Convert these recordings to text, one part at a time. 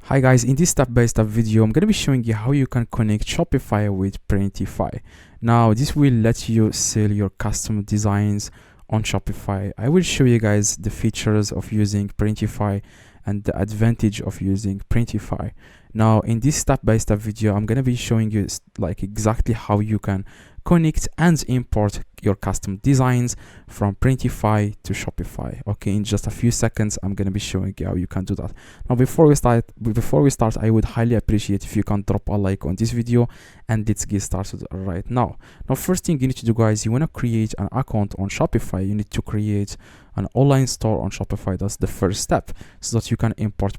Hi guys, in this step-by-step video, I'm going to be showing you how you can connect Shopify with Printify. Now, this will let you sell your custom designs on Shopify. I will show you guys the features of using Printify and the advantage of using Printify. Now, in this step-by-step video, I'm going to be showing you like exactly how you can connect and import your custom designs from Printify to Shopify. Okay, in just a few seconds, I'm going to be showing you how you can do that. Now, before we start, I would highly appreciate if you can drop a like on this video, and let's get started right now. Now, first thing you need to do, guys, you want to create an account on Shopify. You need to create an online store on Shopify. That's the first step, so that you can import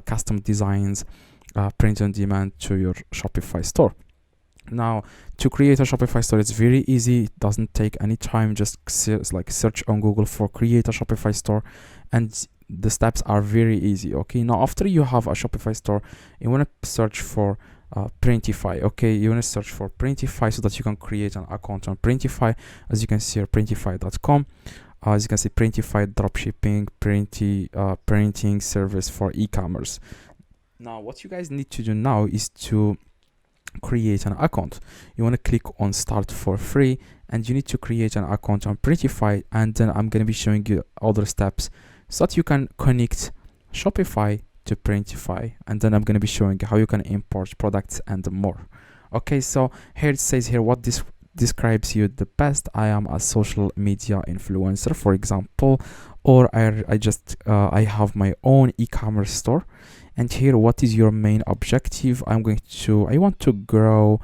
custom designs, print on demand to your Shopify store. Now, to create a Shopify store, it's very easy. It doesn't take any time. Just search on Google for create a Shopify store, and the steps are very easy. Okay, now after you have a Shopify store, you want to search for Printify. Okay, you want to search for Printify so that you can create an account on Printify. As you can see here, printify.com. As you can see, Printify dropshipping, printing service for e-commerce. Now, what you guys need to do now is to create an account. You want to click on start for free, and you need to create an account on Printify, and then I'm going to be showing you other steps so that you can connect Shopify to Printify, and then I'm going to be showing you how you can import products and more. Okay, so here it says here what this describes you the best. I am a social media influencer, for example, or I have my own e-commerce store. And here, what is your main objective? I want to grow,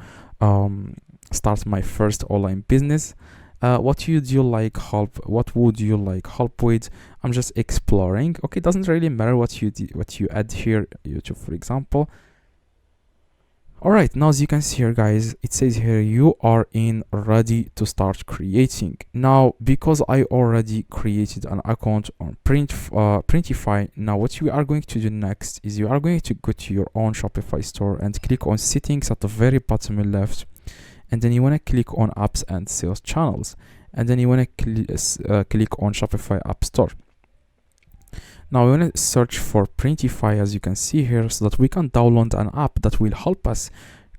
start my first online business. What would you like help with? I'm just exploring. Okay, doesn't really matter what you add here, YouTube, for example. All right, now as you can see here, guys, it says here you are ready to start creating. Now, because I already created an account on Printify, now what you are going to do next is you are going to go to your own Shopify store and click on settings at the very bottom left, and then you want to click on apps and sales channels, and then you want to click on Shopify App Store. Now we want to search for Printify, as you can see here, so that we can download an app that will help us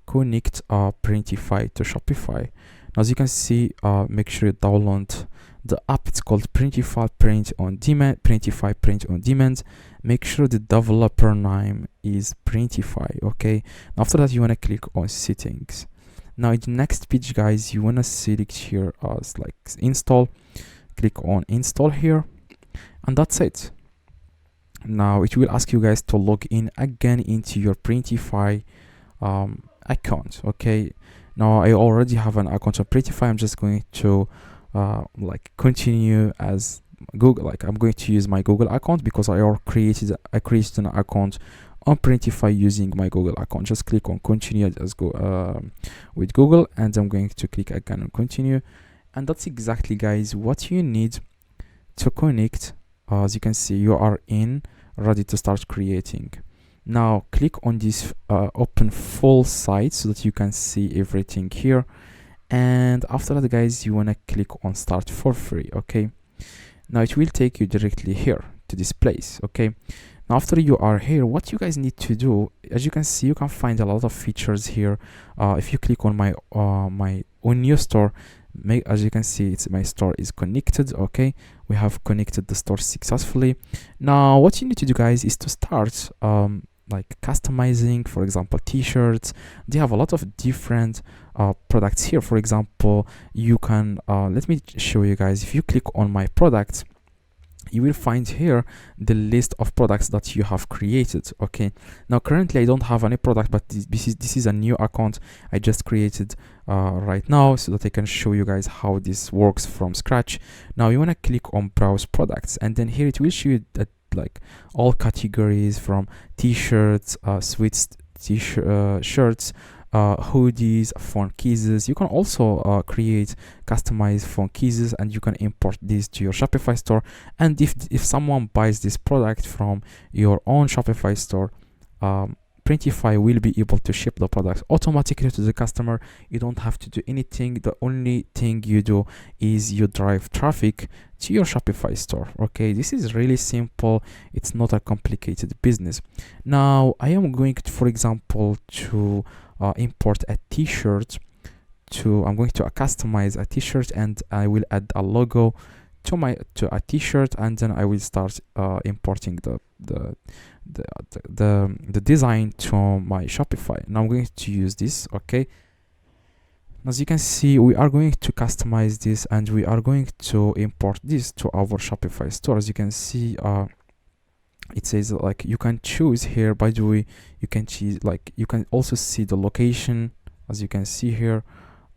connect Printify to Shopify. Now, as you can see, make sure you download the app. It's called Printify Print on Demand. Printify Print on Demand. Make sure the developer name is Printify. Okay. Now, after that, you want to click on settings. Now, in the next page, guys, you want to select here as install. Click on install here, and that's it. Now it will ask you guys to log in again into your Printify account. Okay, now I already have an account on Printify. I'm just going to continue as Google. I'm going to use my Google account because I created an account on Printify using my Google account. Just click on continue as with Google, and I'm going to click again on continue, and that's exactly, guys, what you need to connect. As you can see, you are ready to start creating. Now click on this open full site so that you can see everything here, and after that, guys, you want to click on start for free. Okay, now it will take you directly here to this place. Okay, now after you are here, what you guys need to do, as you can see, you can find a lot of features here. If you click on my new store, as you can see, my store is connected. Okay, we have connected the store successfully. Now what you need to do, guys, is to start customizing, for example, t-shirts. They have a lot of different products here. For example, you can let me show you guys. If you click on my products, you will find here the list of products that you have created. Okay, now currently I don't have any product, but this is a new account I just created right now, so that I can show you guys how this works from scratch. Now you want to click on browse products, and then here it will show you that all categories from t-shirts, sweats, shirts, hoodies, phone cases. You can also create customized phone cases, and you can import these to your Shopify store. And if someone buys this product from your own Shopify store, Printify will be able to ship the product automatically to the customer. You don't have to do anything. The only thing you do is you drive traffic to your Shopify store. Okay, this is really simple. It's not a complicated business. Now I am going to, for example, to import a t-shirt. I'm going to customize a t-shirt, and I will add a logo to a t-shirt, and then I will start importing the design to my Shopify. Now I'm going to use this. Okay, as you can see, we are going to customize this, and we are going to import this to our Shopify store. As you can see, it says like you can choose here. By the way, you can choose, like, you can also see the location, as you can see here.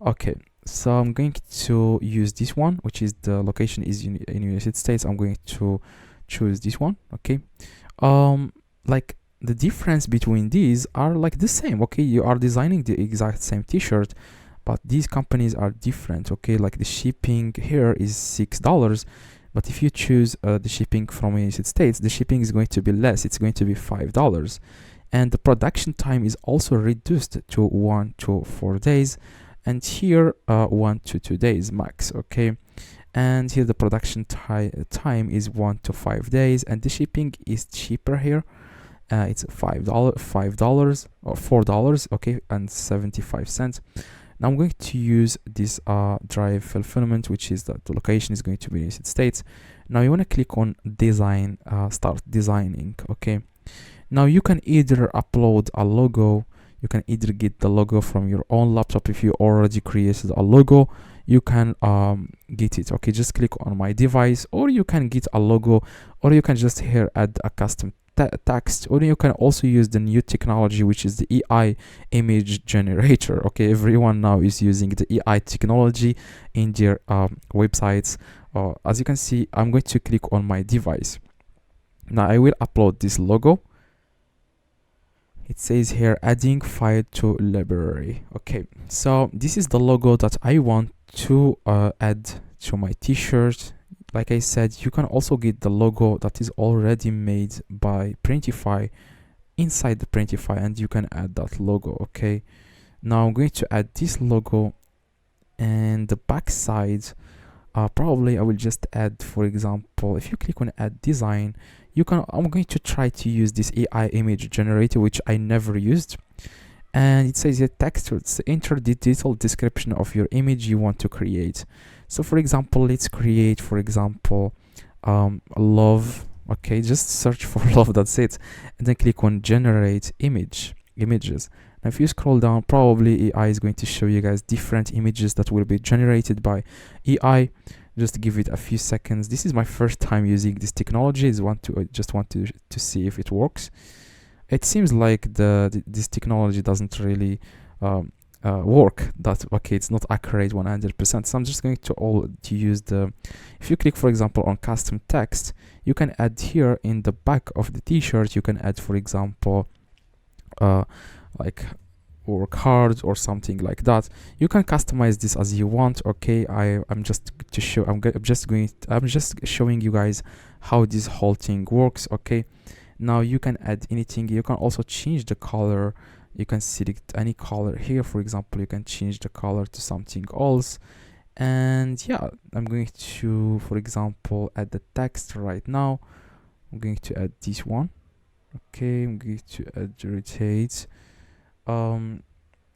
Okay, so I'm going to use this one, which is the location is in United States. I'm going to choose this one. Okay, like the difference between these are like the same. Okay, you are designing the exact same t-shirt, but these companies are different. Okay, like the shipping here is $6, but if you choose the shipping from United States, the shipping is going to be less. It's going to be $5, and the production time is also reduced to 1 to 4 days, and here 1 to 2 days max. Okay, and here the production time is 1 to 5 days, and the shipping is cheaper here. It's $5 or $4, okay, and 75 cents. Now I'm going to use this drive fulfillment, which is the location is going to be United States. Now you want to click on design, start designing. Okay, now you can either upload a logo, you can either get the logo from your own laptop. If you already created a logo, you can get it. Okay, just click on my device, or you can get a logo, or you can just here add a custom text, or you can also use the new technology, which is the AI image generator. Okay, everyone now is using the AI technology in their websites. As you can see, I'm going to click on my device. Now I will upload this logo. It says here adding file to library. Okay, so this is the logo that I want to add to my t-shirt. Like I said, you can also get the logo that is already made by Printify inside the Printify, and you can add that logo. Okay, now I'm going to add this logo, and the back side probably I will just add, for example, if you click on add design, I'm going to try to use this AI image generator, which I never used, and it says here text, enter the detailed description of your image you want to create. So for example, let's create, for example, love. Okay, just search for love, that's it, and then click on generate images. Now if you scroll down, probably AI is going to show you guys different images that will be generated by AI. Just give it a few seconds. This is my first time using this technology. Just want to see if it works. It seems like this technology doesn't really work. Okay, it's not accurate 100%. So I'm just going to use if you click, for example, on custom text, you can add here in the back of the t-shirt, you can add, for example, like work hard or something like that. You can customize this as you want. Okay, I'm just showing you guys how this whole thing works. Okay, now you can add anything. You can also change the color. You can select any color here. For example, you can change the color to something else. And yeah, I'm going to, for example, add the text right now. I'm going to add this one. Okay, I'm going to add rotate.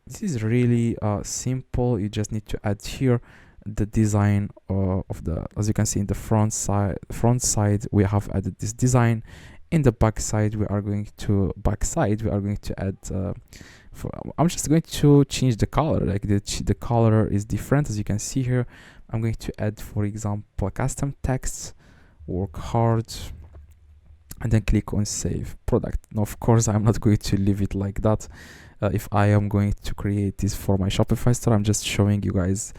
This is really simple. You just need to add here the design of the, as you can see in the front side we have added this design. In the back side we are going to add I'm just going to change the color, like the color is different. As you can see here, I'm going to add, for example, custom text, work hard, and then click on save product. Now of course I'm not going to leave it like that. If I am going to create this for my Shopify store, I'm just showing you guys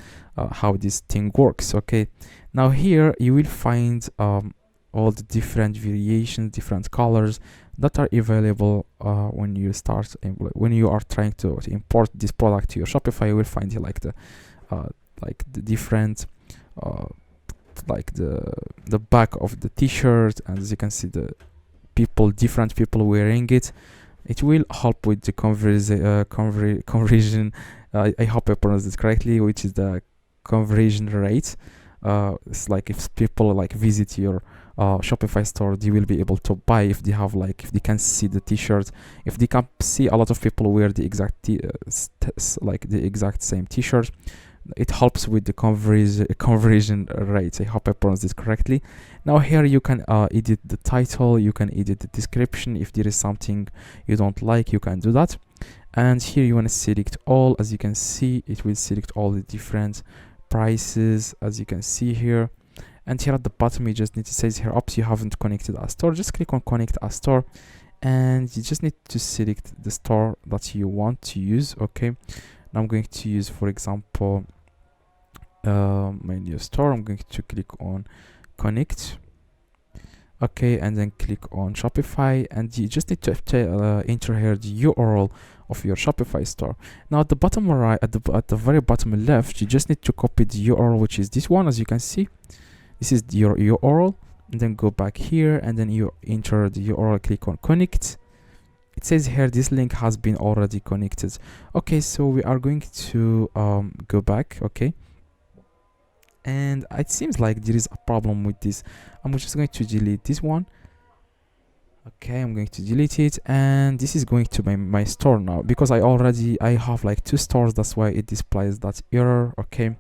how this thing works. Okay, now here you will find all the different variations, different colors that are available when you are trying to import this product to your Shopify. You will find here like the different like the back of the t-shirt, and as you can see, the different people wearing it. it will help with the conversion. I hope I pronounced it correctly, which is the conversion rate. It's like if people like visit your Shopify store, they will be able to buy if they have like, if they can see the t-shirt, if they can see a lot of people wear the exact like the exact same t-shirt. It helps with the conversion rate. I hope I pronounced this correctly. Now here you can edit the title, you can edit the description. If there is something you don't like, you can do that. And here you want to select all. As you can see, it will select all the different prices, as you can see here. And here at the bottom, you just need to say here, oops, you haven't connected a store. Just click on connect a store, and you just need to select the store that you want to use. Okay, now I'm going to use, for example, my new store. I'm going to click on connect. Okay, and then click on Shopify, and you just need to enter here the URL of your Shopify store. Now at the bottom right, at the very bottom left, you just need to copy the URL, which is this one. As you can see, this is your URL, and then go back here, and then you enter the URL, click on connect. It says here this link has been already connected. Okay, so we are going to go back. Okay, and it seems like there is a problem with this. I'm just going to delete this one. Okay, I'm going to delete it, and this is going to my store now, because I have like 2 stores. That's why it displays that error. Okay,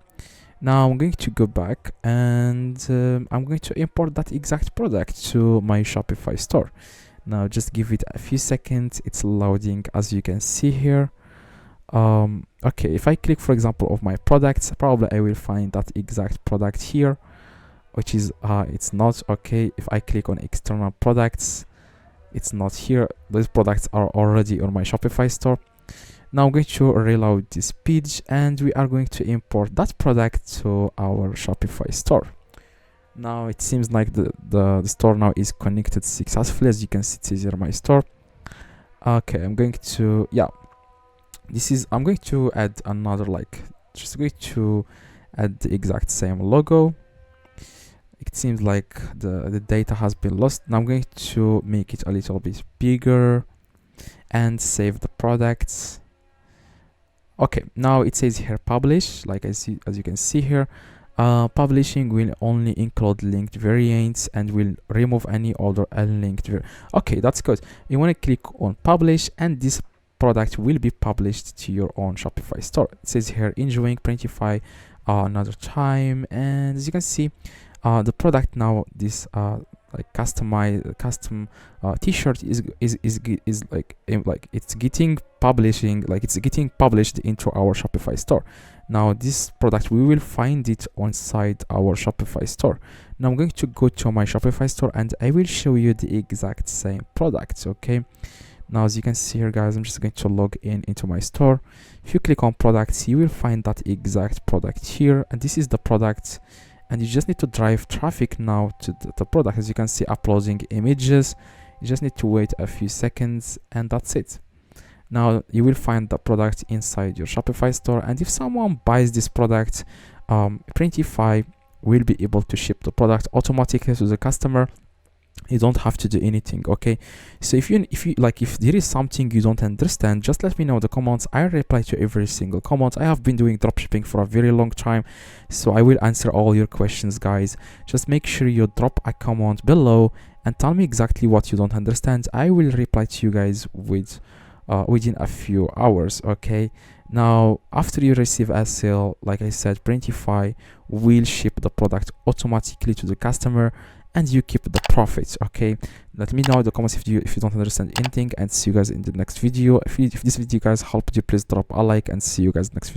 now I'm going to go back, and I'm going to import that exact product to my Shopify store. Now just give it a few seconds. It's loading, as you can see here. Okay, if I click, for example, of my products, probably I will find that exact product here, which is it's not. Okay, if I click on external products, it's not here. Those products are already on my Shopify store. Now I'm going to reload this page, and we are going to import that product to our Shopify store. Now it seems like the store now is connected successfully. As you can see, it is here my store. Okay, I'm going to, yeah, I'm going to add another, like, just going to add the exact same logo. It seems like the data has been lost. Now I'm going to make it a little bit bigger and save the products. Okay, now it says here publish, like as you can see here. Publishing will only include linked variants and will remove any other unlinked okay, that's good. You want to click on publish, and this product will be published to your own Shopify store. It says here enjoying Printify another time, and as you can see, the product now, this like custom t-shirt is like it's getting published into our Shopify store. Now this product, we will find it on site our Shopify store. Now I'm going to go to my Shopify store, and I will show you the exact same products. Okay, now as you can see here, guys, I'm just going to log into my store. If you click on products, you will find that exact product here, and this is the product. And you just need to drive traffic now to the product. As you can see, uploading images. You just need to wait a few seconds, and that's it. Now you will find the product inside your Shopify store, and if someone buys this product, Printify will be able to ship the product automatically to the customer. You don't have to do anything. Okay, so if there is something you don't understand, just let me know in the comments. I reply to every single comment. I have been doing dropshipping for a very long time, so I will answer all your questions, guys. Just make sure you drop a comment below and tell me exactly what you don't understand. I will reply to you guys within a few hours. Okay, now after you receive a sale, like I said, Printify will ship the product automatically to the customer, and you keep the profits. Okay, let me know in the comments if you don't understand anything, and see you guys in the next video. If this video, guys, helped you, please drop a like, and see you guys next video.